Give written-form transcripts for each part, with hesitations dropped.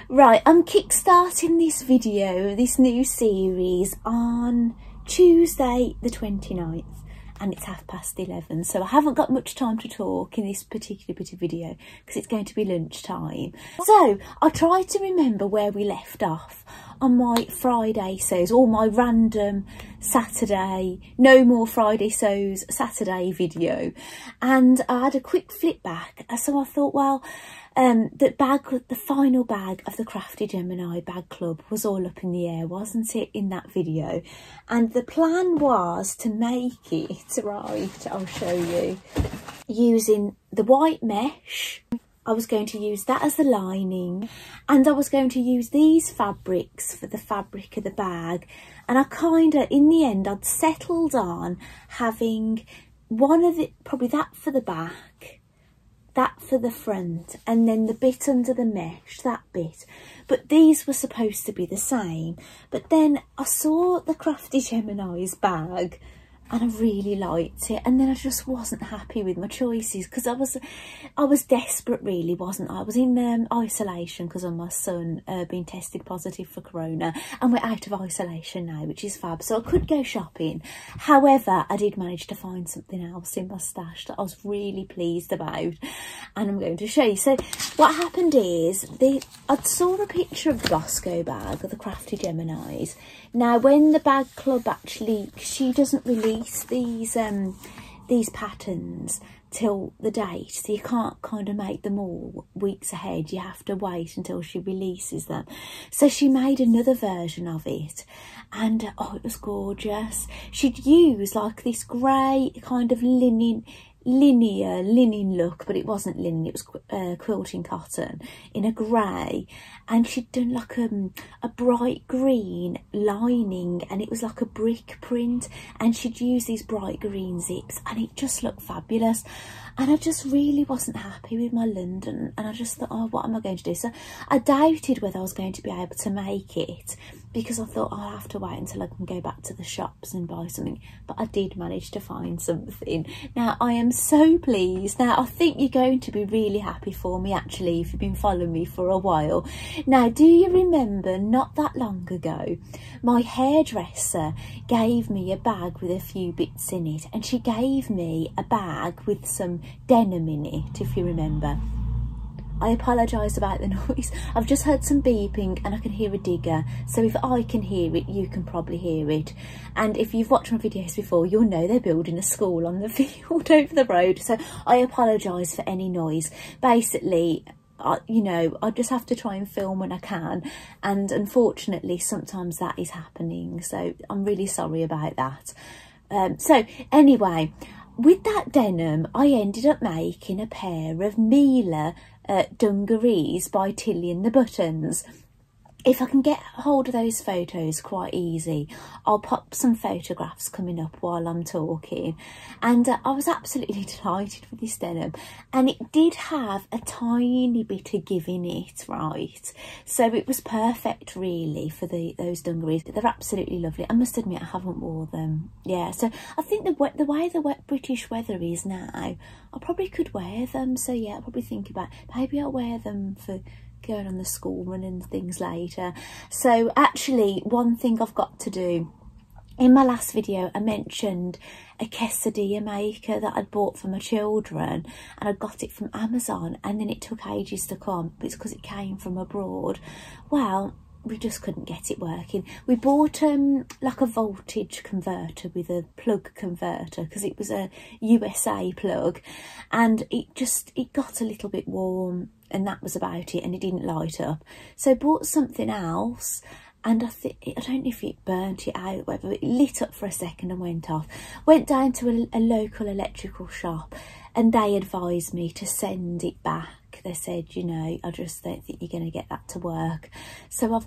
Right, I'm kickstarting this video, this new series on Tuesday the 29th, and it's 11:30, so I haven't got much time to talk in this particular bit of video because it's going to be lunchtime. So I tried to remember where we left off on my Friday sows, or my random Saturday, no more Friday sows Saturday video, and I had a quick flip back. So I thought, well, the final bag of the Crafty Gemini bag club was all up in the air, wasn't it, in that video? And the plan was to make it, right, I'll show you, using the white mesh. I was going to use that as the lining, and I was going to use these fabrics for the fabric of the bag. And I in the end, I'd settled on having one of it, probably that for the back, that for the front, and then the bit under the mesh, that bit. But these were supposed to be the same. But then I saw the Crafty Gemini's bag and I really liked it, and then I just wasn't happy with my choices because I was desperate, really, wasn't I? I was in isolation because of my son being tested positive for corona, and we're out of isolation now, which is fab, so I could go shopping. However, I did manage to find something else in my stash that I was really pleased about, and I'm going to show you. So what happened is, I saw a picture of the Bosco bag of the Crafty Gemini's. Now, when the bag club actually, she doesn't release these patterns till the date, so you can't kind of make them all weeks ahead. You have to wait until she releases them. So she made another version of it, and oh, it was gorgeous. She'd use like this grey kind of linen look, but it wasn't linen, it was quilting cotton in a grey, and she'd done like a bright green lining, and it was like a brick print, and she'd use these bright green zips, and it just looked fabulous. And I just really wasn't happy with my London, and I just thought, oh, what am I going to do? So I doubted whether I was going to be able to make it, because I thought, I'll have to wait until I can go back to the shops and buy something. But I did manage to find something. Now, I am so pleased. Now, I think you're going to be really happy for me, actually, if you've been following me for a while. Now, do you remember, not that long ago, my hairdresser gave me a bag with a few bits in it, and she gave me a bag with some denim in it, if you remember. I apologise about the noise. I've just heard some beeping and I can hear a digger, so if I can hear it, you can probably hear it. And if you've watched my videos before, you'll know they're building a school on the field over the road, so I apologise for any noise. Basically, you know, I just have to try and film when I can, and unfortunately sometimes that is happening, so I'm really sorry about that. So anyway, with that denim, I ended up making a pair of Mila dungarees by Tilly and the Buttons. If I can get hold of those photos quite easy, I'll pop some photographs coming up while I'm talking. And I was absolutely delighted with this denim, and it did have a tiny bit of give in it, right? So it was perfect, really, for those dungarees. They're absolutely lovely. I must admit, I haven't worn them. Yeah, so I think the way the wet British weather is now, I probably could wear them. So yeah, I'll probably think about, maybe I'll wear them for going on the school run and things later. So actually, one thing I've got to do, in my last video I mentioned a quesadilla maker that I'd bought for my children, and I got it from Amazon, and then it took ages to come. It's because it came from abroad. Well, we just couldn't get it working. We bought like a voltage converter with a plug converter, because it was a USA plug, and it got a little bit warm, and that was about it, and it didn't light up. So I bought something else, and I don't know if it burnt it out, whether it lit up for a second and went off. Went down to a local electrical shop, and they advised me to send it back. They said, you know, I just don't think you're going to get that to work. So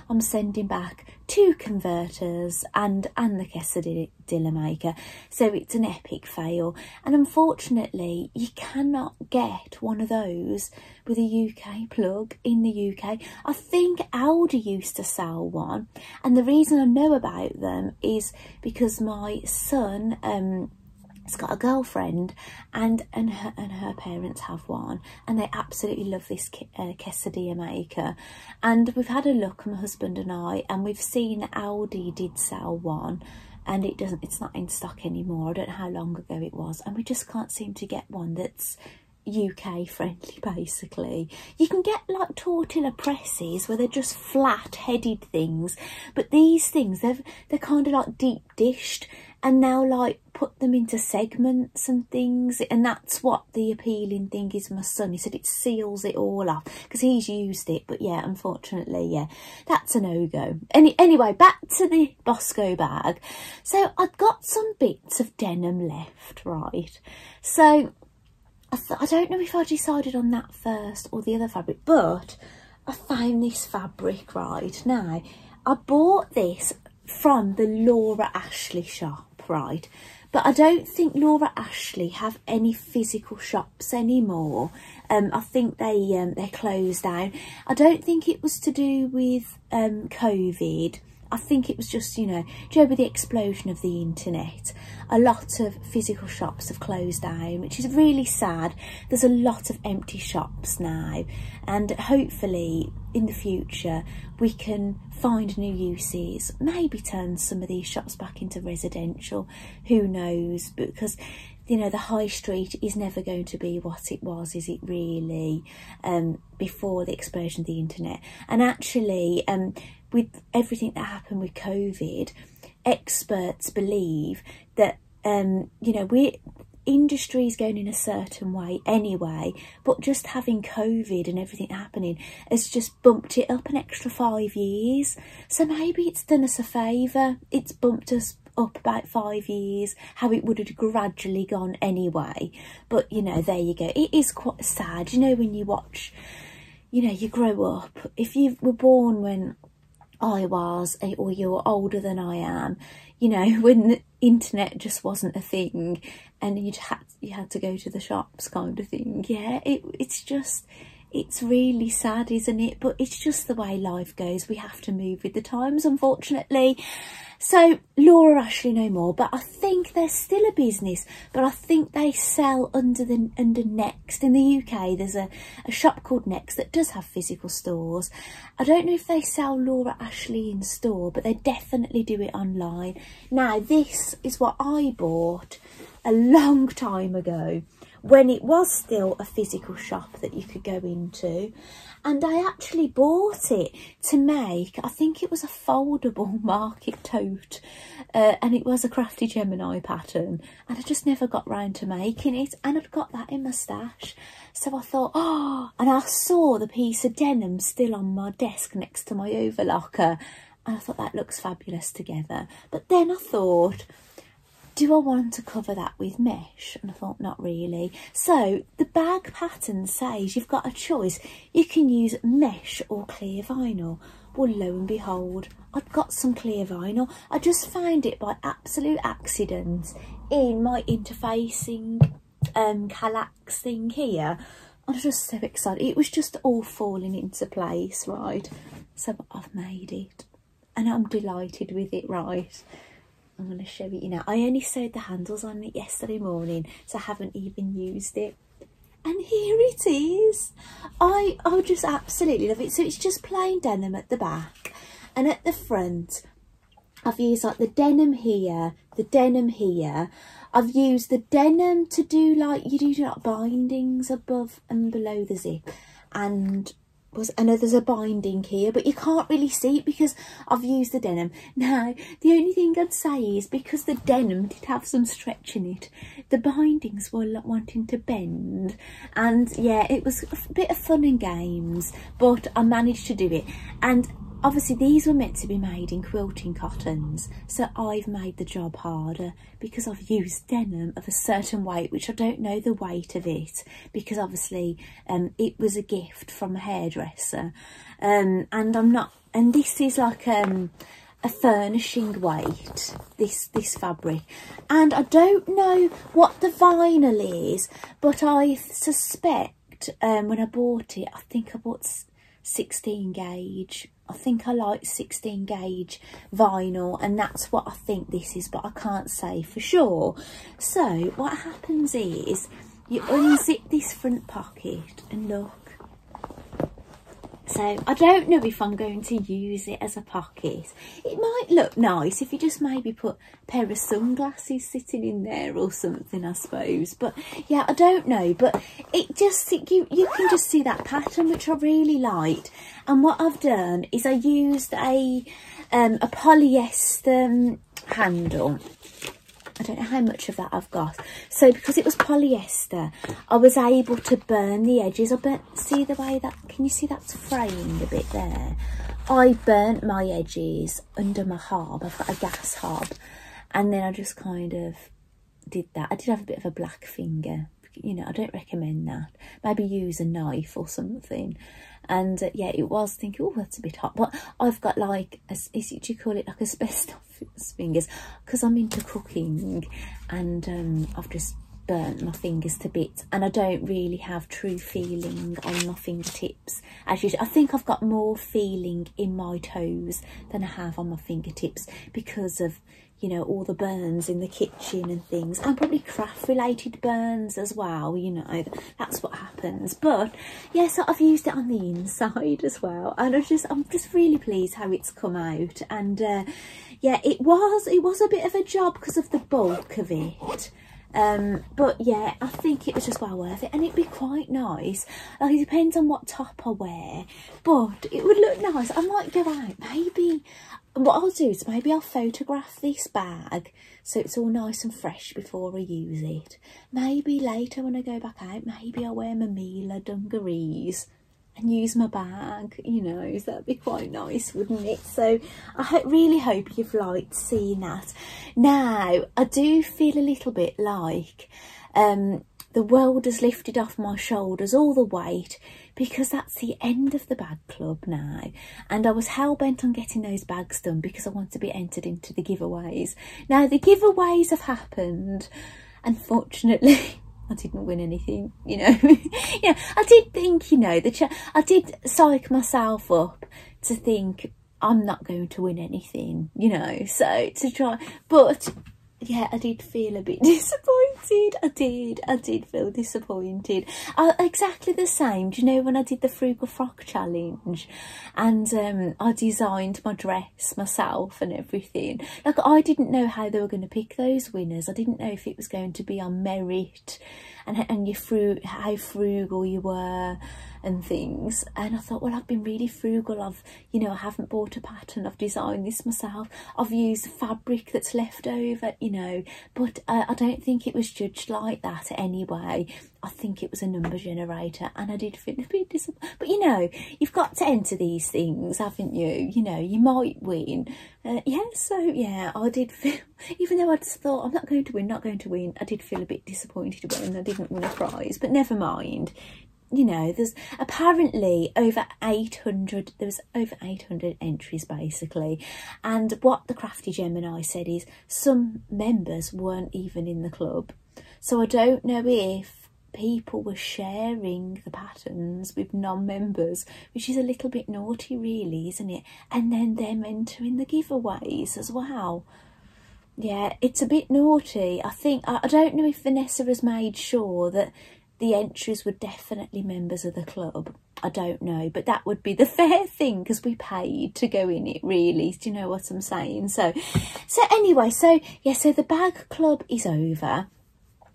I'm sending back 2 converters and the quesadilla maker. So it's an epic fail. And unfortunately, you cannot get one of those with a UK plug in the UK. I think Aldi used to sell one. And the reason I know about them is because my son has got a girlfriend, and her parents have one, and they absolutely love this quesadilla maker. And we've had a look, my husband and I, and we've seen Aldi did sell one, and it's not in stock anymore. I don't know how long ago it was, and we just can't seem to get one that's UK friendly. Basically, you can get like tortilla presses where they're just flat headed things, but these things, they're kind of like deep dished, and now like put them into segments and things, and that's what the appealing thing is. My son, he said it seals it all off because he's used it, but yeah, unfortunately, yeah, that's a no-go. Anyway, back to the Bosco bag. So I've got some bits of denim left, right? So I don't know if I decided on that first or the other fabric, but I found this fabric, right? Now, I bought this from the Laura Ashley shop, right? But I don't think Laura Ashley have any physical shops anymore. I think they're closed down. I don't think it was to do with COVID. I think it was just, you know, with the explosion of the internet, a lot of physical shops have closed down, which is really sad. There's a lot of empty shops now, and hopefully in the future we can find new uses, maybe turn some of these shops back into residential, who knows, because you know, the high street is never going to be what it was, is it really, before the explosion of the internet. And actually, with everything that happened with COVID, experts believe that, you know, industry is going in a certain way anyway, but just having COVID and everything happening has just bumped it up an extra 5 years. So maybe it's done us a favour. It's bumped us up about 5 years, how it would have gradually gone anyway. But, you know, there you go. It is quite sad, you know, when you watch, you know, you grow up. If you were born when I was, or you're older than I am, you know, when the internet just wasn't a thing and you had to go to the shops kind of thing. Yeah, it's really sad, isn't it? But it's just the way life goes. We have to move with the times, unfortunately. So Laura Ashley no more, but I think there's still a business, but I think they sell under Next. In the UK, there's a shop called Next that does have physical stores. I don't know if they sell Laura Ashley in store, but they definitely do it online. Now, this is what I bought a long time ago, when it was still a physical shop that you could go into, and I actually bought it to make, I think it was a foldable market tote, and it was a crafty Gemini pattern, and I just never got round to making it, and I'd got that in my stash. So I thought, oh, and I saw the piece of denim still on my desk next to my overlocker, and I thought that looks fabulous together. But then I thought, do I want to cover that with mesh? And I thought, not really. So the bag pattern says you've got a choice. You can use mesh or clear vinyl. Well, lo and behold, I've got some clear vinyl. I just found it by absolute accident in my interfacing Kallax thing here. I was just so excited. It was just all falling into place, right? So I've made it, and I'm delighted with it, right? I'm going to show it you now. I only sewed the handles on it yesterday morning, so I haven't even used it. And here it is. I just absolutely love it. So it's just plain denim at the back, and at the front I've used like the denim here, the denim here. I've used the denim to do like, you do like bindings above and below the zip, and I know there's a binding here, but you can't really see it because I've used the denim. Now, the only thing I'd say is, because the denim did have some stretch in it, the bindings were like wanting to bend, and yeah, it was a bit of fun and games, but I managed to do it. And obviously these were meant to be made in quilting cottons, so I've made the job harder because I've used denim of a certain weight, which I don't know the weight of it, because obviously it was a gift from a hairdresser, and I'm not, and this is like a furnishing weight, this fabric, and I don't know what the vinyl is, but I suspect when I bought it, I think I bought 16 gauge. I think I like 16 gauge vinyl, and that's what I think this is, but I can't say for sure. So what happens is you unzip this front pocket and look. So I don't know if I'm going to use it as a pocket. It might look nice if you just maybe put a pair of sunglasses sitting in there or something, I suppose. But yeah, I don't know. But it just, you can just see that pattern, which I really liked. And what I've done is I used a polyester handle. I don't know how much of that I've got. So because it was polyester, I was able to burn the edges. See the way that, can you see that's framed a bit there? I burnt my edges under my hob. I've got a gas hob. And then I just kind of did that. I did have a bit of a black finger. You know, I don't recommend that. Maybe use a knife or something. And yeah, it was thinking, oh, that's a bit hot. But I've got like, do you call it like asbestos fingers? Because I'm into cooking, and I've just burnt my fingers to bits. And I don't really have true feeling on my fingertips. As usual, I think I've got more feeling in my toes than I have on my fingertips because of, you know, all the burns in the kitchen and things, and probably craft related burns as well, you know, that's what happens. But yeah, so I've used it on the inside as well, and I'm just really pleased how it's come out. And yeah, it was a bit of a job because of the bulk of it. But yeah, I think it was just well worth it, and it'd be quite nice. Like, it depends on what top I wear, but it would look nice. I might go out, maybe. What I'll do is maybe I'll photograph this bag so it's all nice and fresh before I use it. Maybe later when I go back out, maybe I'll wear my Mila dungarees and use my bag, you know, so that'd be quite nice, wouldn't it? So I really hope you've liked seeing that. Now, I do feel a little bit like the world has lifted off my shoulders, all the weight, because that's the end of the bag club now. And I was hell-bent on getting those bags done because I want to be entered into the giveaways. Now, the giveaways have happened. Unfortunately, I didn't win anything, you know. Yeah, I did think, you know, I did psych myself up to think I'm not going to win anything, you know, so to try, but yeah, I did feel a bit disappointed. I did feel disappointed. Exactly the same, do you know, when I did the Frugal Frock Challenge and I designed my dress myself and everything. Like, I didn't know how they were going to pick those winners. I didn't know if it was going to be on merit and how frugal you were and things. And I thought, well, I've been really frugal. You know, I haven't bought a pattern. I've designed this myself. I've used fabric that's left over, you know, but I don't think it was judged like that anyway. I think it was a number generator, and I did feel a bit disappointed. But you know, you've got to enter these things, haven't you? You know, you might win. Yeah, so yeah, I did feel, even though I just thought I'm not going to win, I did feel a bit disappointed when I didn't win a prize. But never mind. You know, there's apparently over 800, there was over 800 entries basically. And what the Crafty Gemini said is some members weren't even in the club. So I don't know if people were sharing the patterns with non-members, which is a little bit naughty really, isn't it? And then them entering the giveaways as well. Yeah, it's a bit naughty. I don't know if Vanessa has made sure that the entries were definitely members of the club. I don't know, but that would be the fair thing because we paid to go in it, really. Do you know what I'm saying? So anyway, so yeah, so the bag club is over.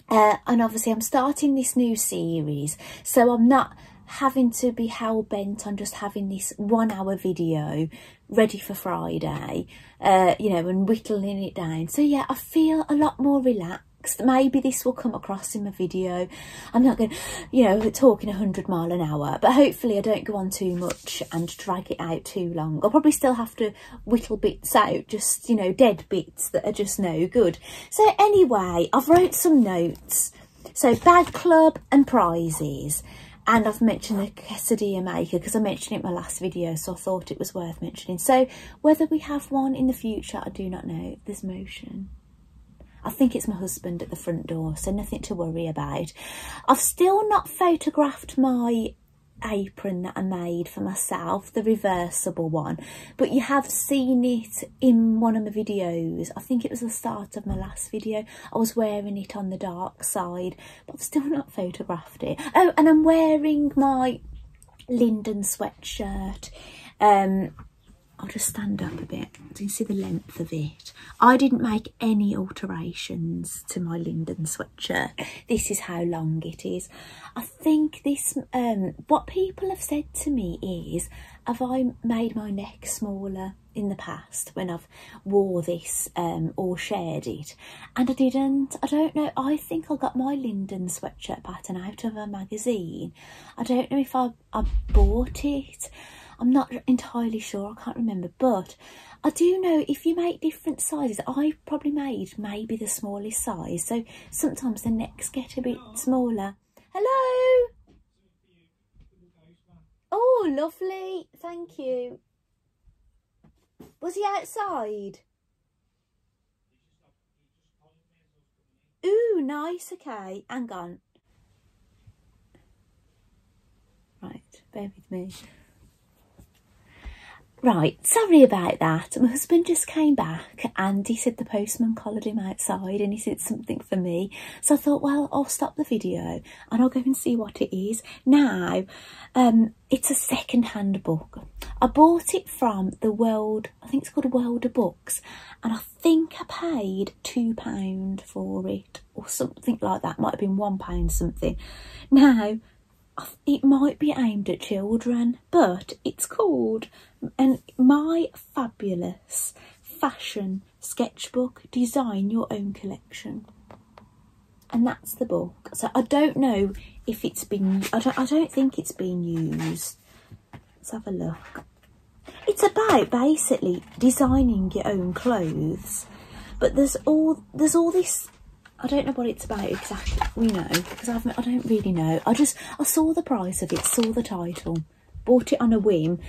And obviously I'm starting this new series, so I'm not having to be hell-bent on just having this 1 hour video ready for Friday, you know, and whittling it down. So yeah, I feel a lot more relaxed. Maybe this will come across in my video. I'm not going, you know, talking 100 miles an hour, but hopefully I don't go on too much and drag it out too long. I'll probably still have to whittle bits out, just, you know, dead bits that are just no good. So anyway, I've wrote some notes. So bag club and prizes. And I've mentioned the quesadilla maker because I mentioned it in my last video, so I thought it was worth mentioning. So whether we have one in the future, I do not know. There's motion. I think it's my husband at the front door, so nothing to worry about. I've still not photographed my apron that I made for myself, the reversible one, but you have seen it in one of my videos. I think it was the start of my last video. I was wearing it on the dark side, but I've still not photographed it. Oh, and I'm wearing my Linden sweatshirt. I'll just stand up a bit so you see the length of it. I didn't make any alterations to my Linden sweatshirt. This is how long it is. I think this, what people have said to me is, have I made my neck smaller in the past when I've wore this or shared it? And I didn't. I don't know. I think I got my Linden sweatshirt pattern out of a magazine. I don't know if I bought it. I'm not entirely sure, I can't remember, but I do know if you make different sizes, I probably made maybe the smallest size, so sometimes the necks get a bit smaller. Hello! Oh, lovely, thank you. Was he outside? Ooh, nice, okay, hang on. Right, bear with me. Right, sorry about that. My husband just came back and he said the postman collared him outside and he said something for me. So I thought, well, I'll stop the video and I'll go and see what it is. Now, it's a second-hand book. I bought it from the World, I think it's called World of Books, and I think I paid £2 for it or something like that. Might have been £1 something. Now, it might be aimed at children, but it's called My Fabulous Fashion Sketchbook, Design Your Own Collection. And that's the book. So I don't know if it's been, I don't think it's been used. Let's have a look. It's about basically designing your own clothes, but there's all this, I don't know what it's about exactly, you know, because I don't really know. I saw the price of it, saw the title, bought it on a whim,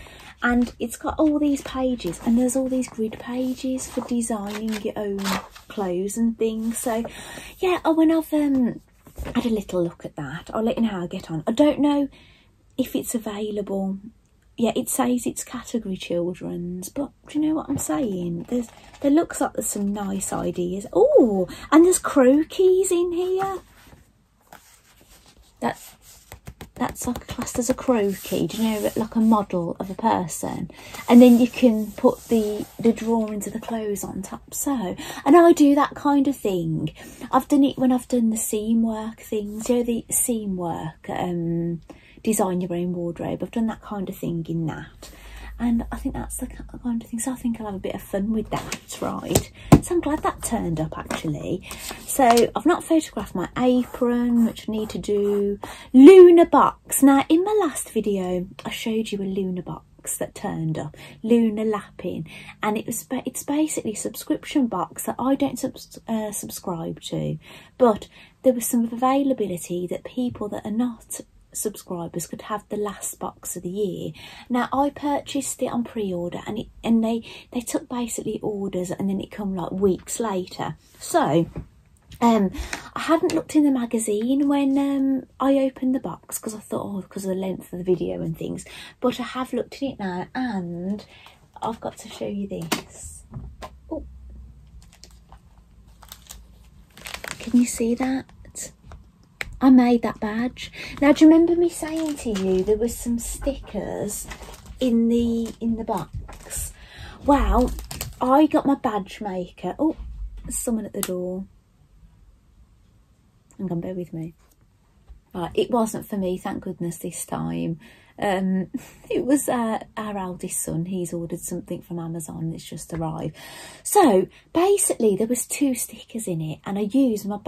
and it's got all these pages, and there's all these grid pages for designing your own clothes and things. So yeah, when I've had a little look at that, I'll let you know how I get on. I don't know if it's available. Yeah, it says it's category children's, but do you know what I'm saying? There looks like there's some nice ideas. Oh, and there's croquis in here. That's like classed as a croquis, do you know, like a model of a person, and then you can put the drawings of the clothes on top. So, and I do that kind of thing. I've done it when I've done the seam work things, you know, the seam work, design your own wardrobe. I've done that kind of thing in that, and I think that's the kind of thing, so I think I'll have a bit of fun with that, right? So I'm glad that turned up actually. So I've not photographed my apron, which I need to do. Lunar box. Now in my last video I showed you a lunar box that turned up, lunar lapping, and it's basically a subscription box that I don't subscribe to, but there was some availability that people that are not subscribers could have the last box of the year. Now I purchased it on pre-order, and they took basically orders, and then it come like weeks later. So I hadn't looked in the magazine when I opened the box, because I thought, oh, because of the length of the video and things, but I have looked in it now, and I've got to show you this. Oh, can you see that? I made that badge. Now, do you remember me saying to you there was some stickers in the box? Well, I got my badge maker. Oh, there's someone at the door. Hang on, bear with me. Right, it wasn't for me, thank goodness, this time. It was our eldest son. He's ordered something from Amazon. It's just arrived. So basically there was 2 stickers in it, and I used my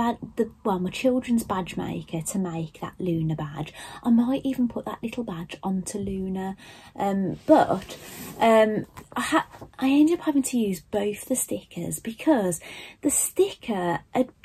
my children's badge maker to make that lunar badge. I might even put that little badge onto Luna, but I ended up having to use both the stickers, because the sticker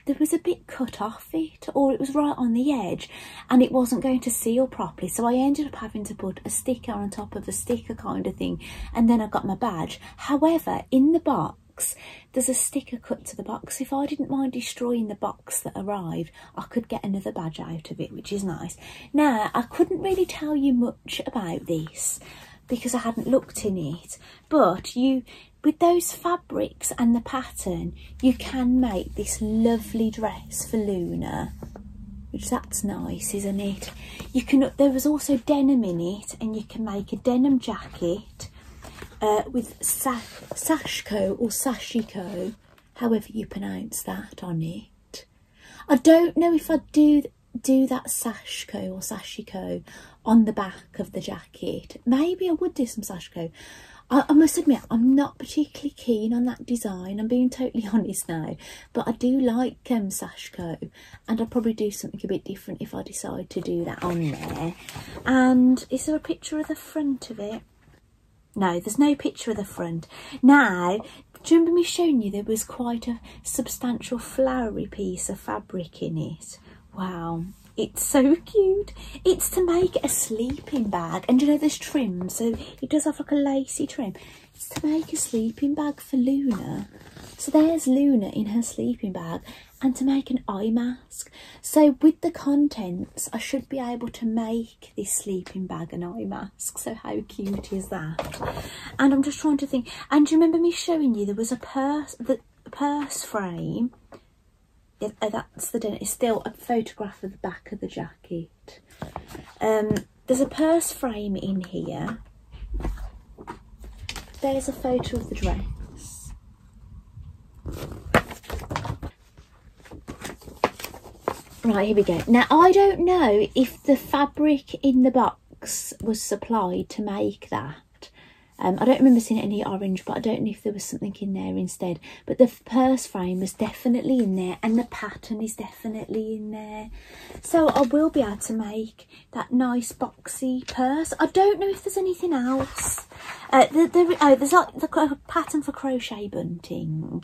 there was a bit cut off it, or it was right on the edge, and it wasn't going to seal properly, so I ended up having to put a sticker on top of a sticker kind of thing, and then I got my badge. However, in the box box, there's a sticker cut to the box. If I didn't mind destroying the box that arrived, I could get another badge out of it, which is nice. Now, I couldn't really tell you much about this because I hadn't looked in it, but with those fabrics and the pattern, you can make this lovely dress for Luna, which that's nice, isn't it? There was also denim in it, and you can make a denim jacket with sashiko or sashiko, however you pronounce that, on it. I don't know if I'd do that sashiko or sashiko on the back of the jacket. Maybe I would do some sashiko. I must admit, I'm not particularly keen on that design. I'm being totally honest now, but I do like sashiko, and I'll probably do something a bit different if I decide to do that on there. And is there a picture of the front of it? No, there's no picture of the front. Now, do you remember me showing you there was quite a substantial flowery piece of fabric in it? Wow, it's so cute. It's to make a sleeping bag, and you know there's trim, so it does have like a lacy trim. It's to make a sleeping bag for Luna. So there's Luna in her sleeping bag, and to make an eye mask. So with the contents, I should be able to make this sleeping bag an eye mask. So how cute is that? And I'm just trying to think. And do you remember me showing you there was a purse frame? That's it's still a photograph of the back of the jacket. There's a purse frame in here. There's a photo of the dress. Right, here we go. Now, I don't know if the fabric in the box was supplied to make that. I don't remember seeing any orange, but I don't know if there was something in there instead. But the purse frame was definitely in there, and the pattern is definitely in there. So I will be able to make that nice boxy purse. I don't know if there's anything else. There's like the pattern for crochet bunting,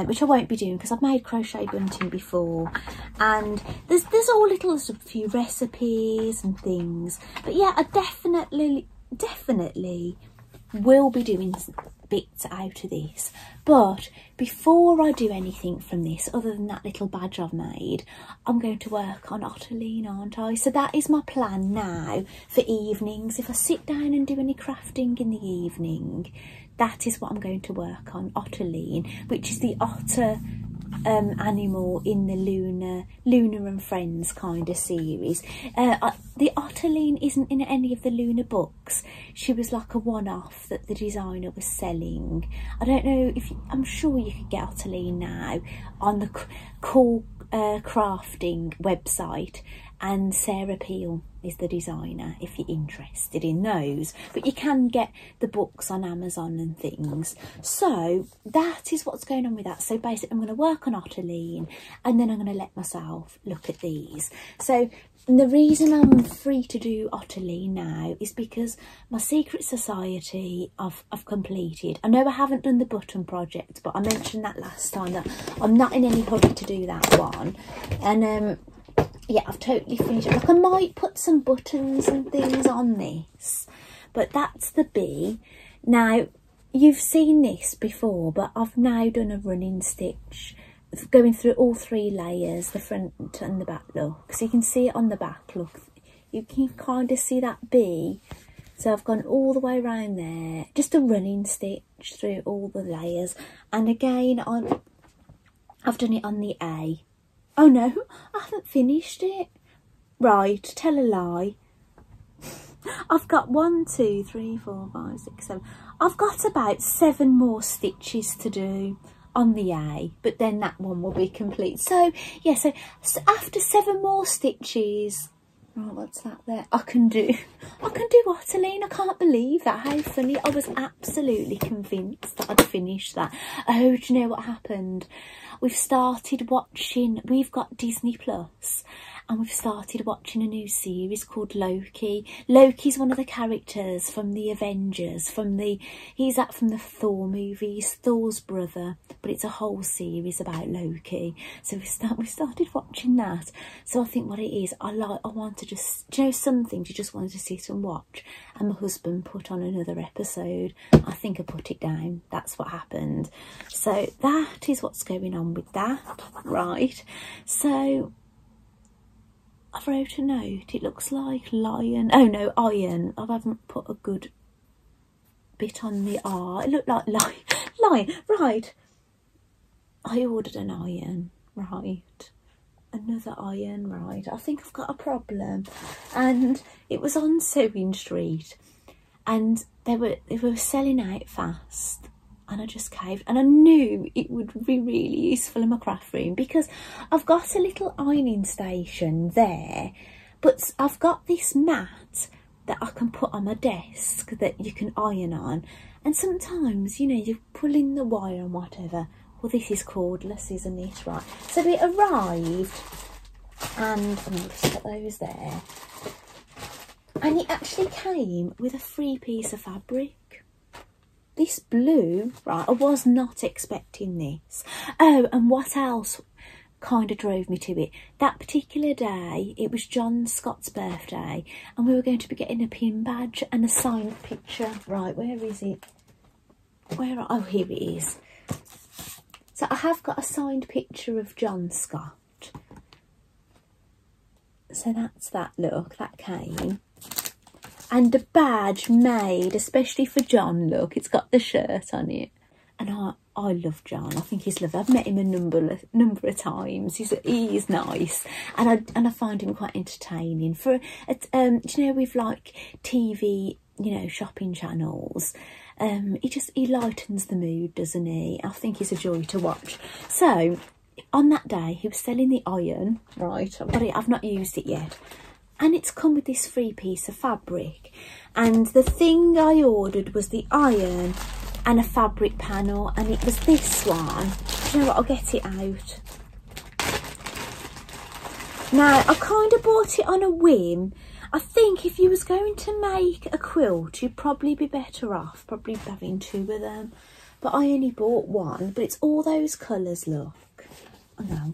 which I won't be doing because I've made crochet bunting before. And there's all little a few recipes and things. But yeah, I definitely will be doing bits out of this. But before I do anything from this, other than that little badge I've made, I'm going to work on Ottiline, aren't I? So that is my plan now for evenings. If I sit down and do any crafting in the evening, that is what I'm going to work on, Ottiline, which is the otter animal in the Luna and Friends kind of series. The Ottiline isn't in any of the Luna books. She was like a one-off that the designer was selling. I don't know if I'm sure you could get Ottiline now on the Cool Crafting website, and Sarah Peel is the designer if you're interested in those. But you can get the books on Amazon and things. So that is what's going on with that. So basically I'm going to work on Ottiline, and then I'm going to let myself look at these. So the reason I'm free to do Ottiline now is because my Secret Society I've completed. I know I haven't done the button project, but I mentioned that last time that I'm not in any hurry to do that one. And yeah, I've totally finished it. Like, I might put some buttons and things on this, but that's the bee. Now, you've seen this before, but I've now done a running stitch, going through all 3 layers, the front and the back look. So you can see it on the back look. You can kind of see that bee. So I've gone all the way around there, just a running stitch through all the layers. And again, I've done it on the A. Oh no, I haven't finished it. Right, tell a lie. I've got 1, 2, 3, 4, 5, 6, 7. I've got about 7 more stitches to do on the A, but then that one will be complete. So yeah, so after 7 more stitches, right, what's that there? I can do Ottiline. I can't believe that. How funny. I was absolutely convinced that I'd finish that. Oh, do you know what happened? We've got Disney Plus, and we've started watching a new series called Loki. Loki's one of the characters from the Avengers, from the Thor movies, Thor's brother, but it's a whole series about Loki. So we started watching that. So I think what it is, I want to just, do you know, some things you just wanted to sit and watch, and my husband put on another episode. I think I put it down. That's what happened. So that is what's going on with that, right? So I wrote a note. It looks like lion. Oh no, iron. I haven't put a good bit on the R. It looked like lion. Right. I ordered an iron. Right. Another iron. Right. I think I've got a problem. And it was on Sewing Street, and they were selling out fast. And I just caved, and I knew it would be really useful in my craft room, because I've got a little ironing station there, but I've got this mat that I can put on my desk that you can iron on, and sometimes, you know, you're pulling the wire and whatever. Well, this is cordless, isn't it? Right, so it arrived, and I'm going to put those there, and it actually came with a free piece of fabric. This blue, right, I was not expecting this. Oh, and what else kind of drove me to it? That particular day, it was John Scott's birthday, and we were going to be getting a pin badge and a signed picture. Right, where is it? Oh, here it is. So I have got a signed picture of John Scott. So that's that look, that came. And a badge made especially for John. Look, it's got the shirt on it, and I love John. I think he's lovely. I've met him a number of times. He is nice, and I find him quite entertaining. Do you know, with like TV, you know, shopping channels, he lightens the mood, doesn't he? I think he's a joy to watch. So on that day, he was selling the iron. Right, I've not used it yet. And it's come with this free piece of fabric. And the thing I ordered was the iron and a fabric panel. And it was this one. Do you know what? I'll get it out. Now, I kind of bought it on a whim. I think if you was going to make a quilt, you'd probably be better off probably having two of them. But I only bought one. But it's all those colours, look. Oh, no,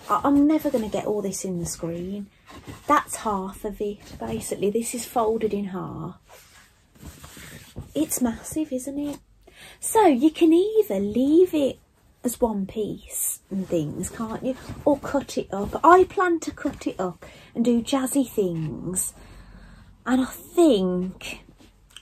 I'm never going to get all this in the screen. That's half of it, basically. This is folded in half. It's massive, isn't it? So you can either leave it as one piece and things, can't you? Or cut it up. I plan to cut it up and do jazzy things. And I think,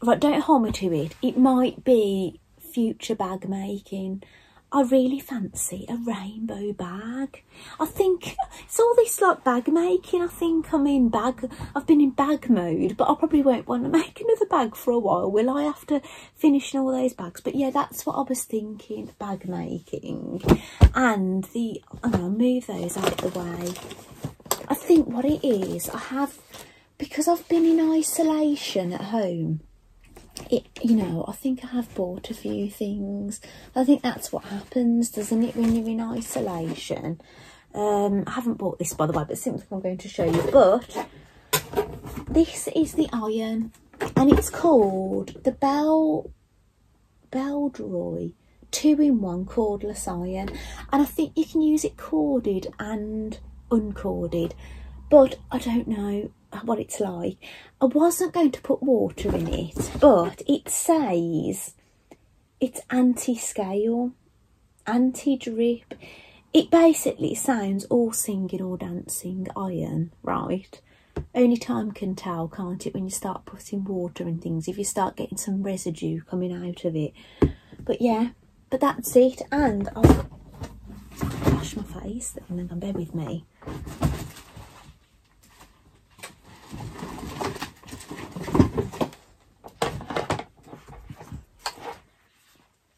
right, don't hold me to it, it might be future bag making. I really fancy a rainbow bag. I think it's all this like bag making. I've been in bag mode, but I probably won't want to make another bag for a while, will I, after finishing all those bags? But yeah, that's what I was thinking, bag making. And I'll move those out of the way. I think what it is, because I've been in isolation at home, you know, I think I have bought a few things. I think that's what happens, doesn't it, when you're in isolation? I haven't bought this, by the way, but it's something I'm going to show you. But this is the iron, and it's called the Beldroy 2-in-1 cordless iron. And I think you can use it corded and uncorded, but I don't know what it's like. I wasn't going to put water in it, but it says it's anti-scale, anti-drip. It basically sounds all singing or dancing iron, right? Only time can tell, can't it, when you start putting water and things, if you start getting some residue coming out of it. But yeah, but that's it. And I'll wash my face, and then bear with me.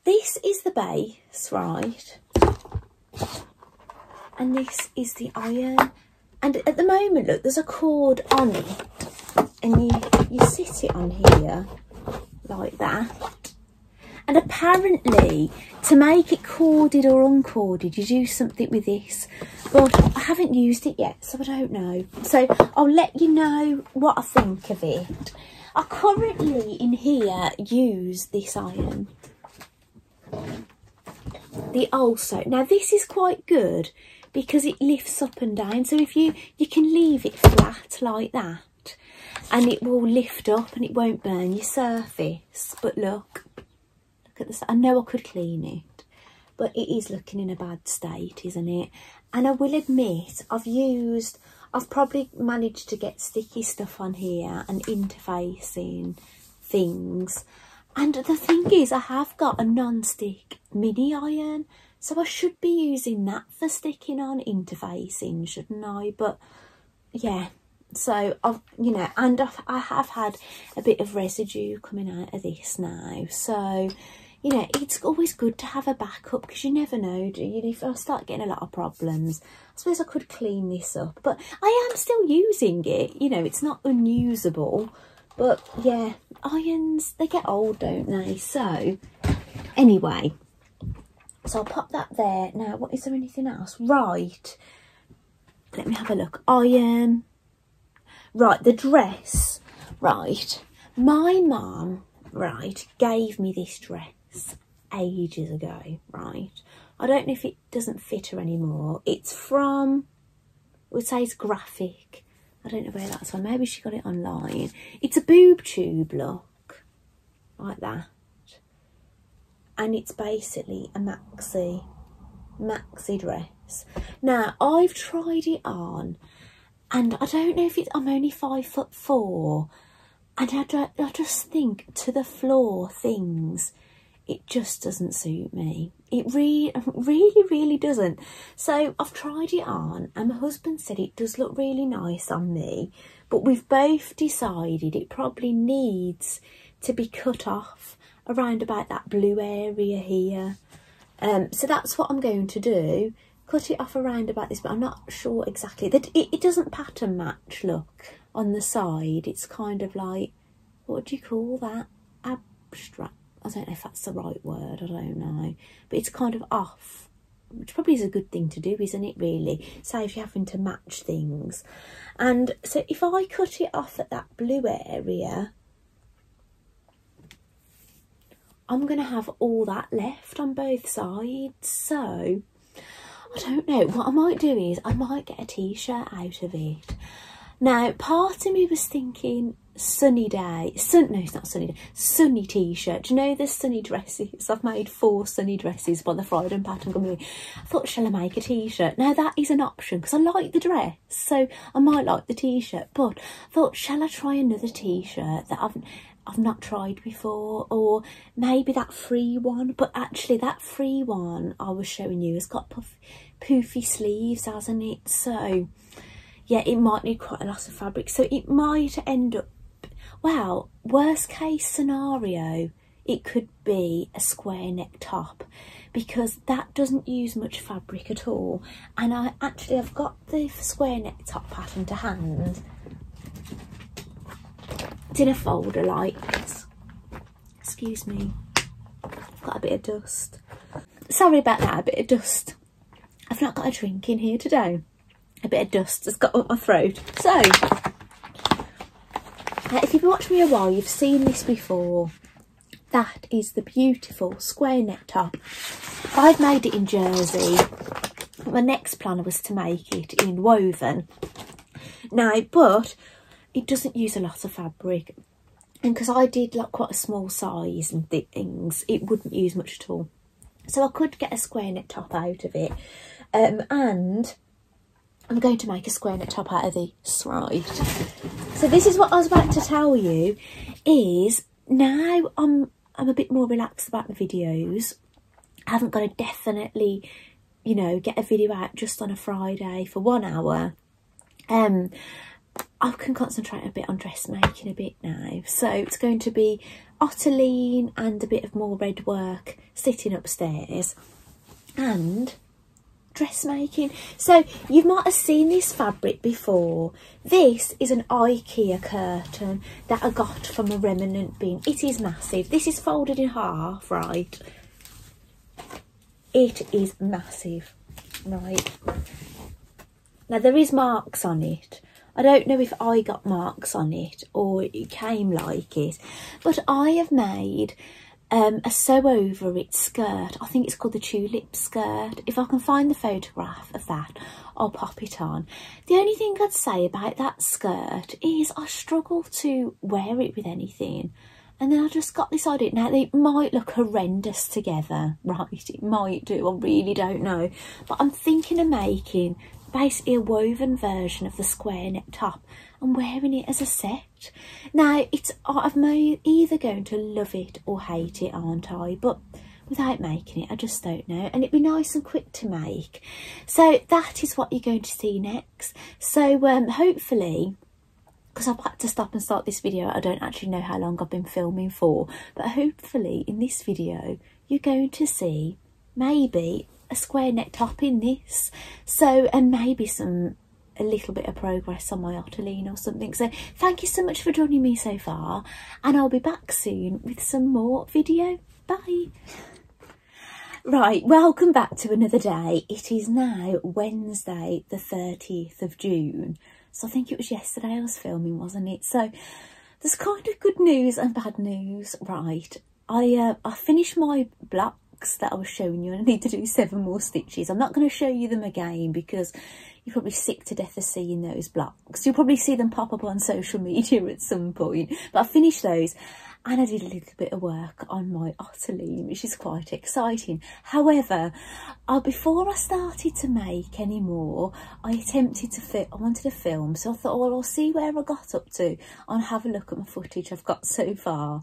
This is the base, right? And this is the iron. And at the moment, look, there's a cord on it. And you sit it on here, like that. And apparently, to make it corded or uncorded, you do something with this. but I haven't used it yet, so I don't know. So I'll let you know what I think of it. I currently in here use this iron, the also. Now this is quite good because it lifts up and down, so if you can leave it flat like that and it will lift up and it won't burn your surface. But look at this. I know I could clean it, but it is looking in a bad state, isn't it? And I will admit I've probably managed to get sticky stuff on here and interfacing things. And the thing is, I have got a non-stick mini iron, so I should be using that for sticking on interfacing, shouldn't I? But yeah, so I've, you know, and I have had a bit of residue coming out of this now, so you know, it's always good to have a backup because you never know, do you? If I start getting a lot of problems, I suppose I could clean this up. But I am still using it, you know, it's not unusable. But yeah, irons, they get old, don't they? So anyway, so I'll pop that there. Now, what is there anything else? Right, let me have a look. Iron. Right, the dress. Right, my mum, right, gave me this dress ages ago, right? I don't know if it doesn't fit her anymore. It's from, I would say it's graphic. I don't know where that's from. Maybe she got it online. It's a boob tube look, like that. And it's basically a maxi dress. Now, I've tried it on, and I don't know if it's, I'm only 5'4", and I just think to the floor things, it just doesn't suit me. It really doesn't. So I've tried it on and my husband said it does look really nice on me, but we've both decided it probably needs to be cut off around about that blue area here. So that's what I'm going to do. Cut it off around about this, but I'm not sure exactly. That it doesn't pattern match, look, on the side. It's kind of like, what do you call that? Abstract. I don't know if that's the right word, I don't know. But it's kind of off, which probably is a good thing to do, isn't it, really? Saves you having to match things. And so if I cut it off at that blue area, I'm going to have all that left on both sides. So I don't know. What I might do is I might get a t-shirt out of it. Now, part of me was thinking sunny day. No, it's not sunny day. Sunny t-shirt. Do you know the sunny dresses? I've made 4 sunny dresses by the Friday pattern company. I thought, shall I make a t-shirt? Now, that is an option because I like the dress. So I might like the t-shirt. But I thought, shall I try another t-shirt that I've not tried before, or maybe that free one? But actually that free one I was showing you has got poofy sleeves, hasn't it? So yeah, it might need quite a lot of fabric, so it might end up, well, worst case scenario, it could be a square neck top because that doesn't use much fabric at all. And I've got the square neck top pattern to hand. It's in a folder like this. Excuse me, I've got a bit of dust. Sorry about that, a bit of dust. I've not got a drink in here today. A bit of dust has got up my throat. So, if you've watched me a while, you've seen this before. That is the beautiful square neck top. I've made it in jersey. My next plan was to make it in woven. Now, but it doesn't use a lot of fabric. And because I did like quite a small size and things, it wouldn't use much at all. So I could get a square neck top out of it. And I'm going to make a square neck top out of this, right? So this is what I was about to tell you, is now I'm a bit more relaxed about my videos. I haven't got to definitely, you know, get a video out just on a Friday for 1 hour. I can concentrate a bit on dressmaking a bit now. So it's going to be Ottoline and a bit of more red work sitting upstairs and dressmaking. So you might have seen this fabric before. This is an IKEA curtain that I got from a remnant bin. It is massive. This is folded in half, right? It is massive, right? Now there is marks on it. I don't know if I got marks on it or it came like it, but I have made a sew over it skirt. I think it's called the tulip skirt. If I can find the photograph of that, I'll pop it on. The only thing I'd say about that skirt is I struggle to wear it with anything. And then I just got this idea. Now, they might look horrendous together, right? It might do, I really don't know. But I'm thinking of making basically a woven version of the square neck top and wearing it as a set. Now, I'm either going to love it or hate it, aren't I? But without making it, I just don't know. And it'd be nice and quick to make. So that is what you're going to see next. So hopefully, because I've had to stop and start this video, I don't actually know how long I've been filming for, but hopefully in this video you're going to see maybe a square neck top in this, so, and maybe a little bit of progress on my Ottoline or something. So thank you so much for joining me so far, and I'll be back soon with some more video. Bye. Right, welcome back to another day. It is now Wednesday the 30th of June. So I think it was yesterday I was filming, wasn't it? So there's kind of good news and bad news. Right, I finished my blocks that I was showing you, and I need to do 7 more stitches. I'm not going to show you them again because you're probably sick to death of seeing those blocks. You'll probably see them pop up on social media at some point. But I finished those, and I did a little bit of work on my Ottoline, which is quite exciting. However, before I started to make any more, I attempted to I wanted to film, so I thought, well, I'll see where I got up to and have a look at my footage I've got so far.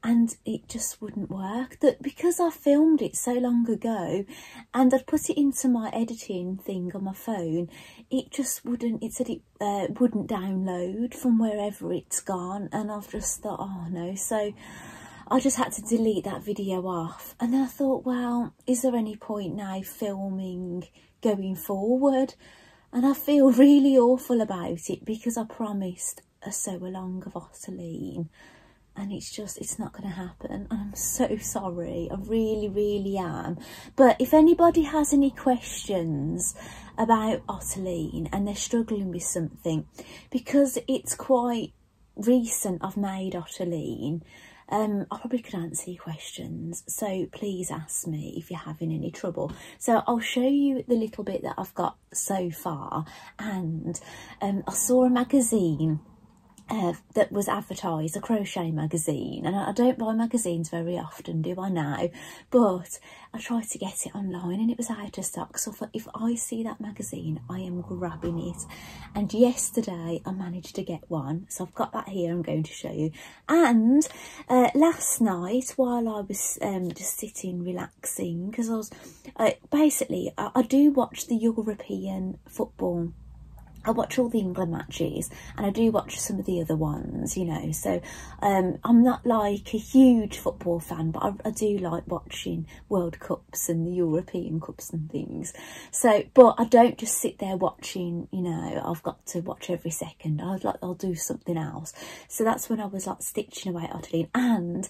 And it just wouldn't work. That because I filmed it so long ago and I'd put it into my editing thing on my phone, it just wouldn't, it said it wouldn't download from wherever it's gone. And I've just thought, oh no. So I just had to delete that video off. And then I thought, well, is there any point now filming going forward? And I feel really awful about it because I promised a sew along of Ottoline. And it's not going to happen, and I'm so sorry. I really, really am. But if anybody has any questions about Ottoline and they're struggling with something, because it's quite recent I've made Ottoline, I probably could answer your questions. So please ask me if you're having any trouble. So I'll show you the little bit that I've got so far. And I saw a magazine that was advertised, a crochet magazine, and I don't buy magazines very often, do I now? But I tried to get it online and it was out of stock, so I thought, if I see that magazine, I am grabbing it. And yesterday I managed to get one, so I've got that here. I'm going to show you. And last night, while I was just sitting relaxing, because I was basically I do watch the European football. I watch all the England matches, and I do watch some of the other ones, you know. So I'm not like a huge football fan, but I do like watching World Cups and the European Cups and things. So, but I don't just sit there watching, you know. I've got to watch every second. I'll do something else. So that's when I was like stitching away at Ottoline, and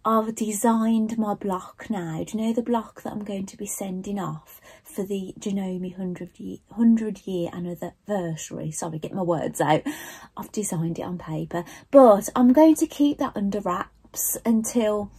I've designed my block now. Do you know the block that I'm going to be sending off for the Genome 100 year anniversary? Sorry, get my words out. I've designed it on paper, but I'm going to keep that under wraps until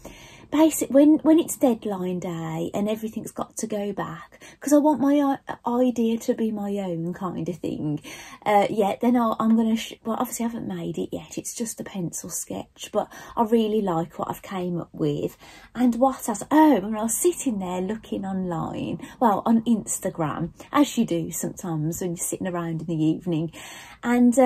basically when it's deadline day and everything's got to go back, because I want my idea to be my own kind of thing. Yeah, then I'm going to, well, obviously I haven't made it yet, it's just a pencil sketch, but I really like what I've came up with. And what else? Oh, when I was sitting there looking online, well, on Instagram, as you do sometimes when you're sitting around in the evening, and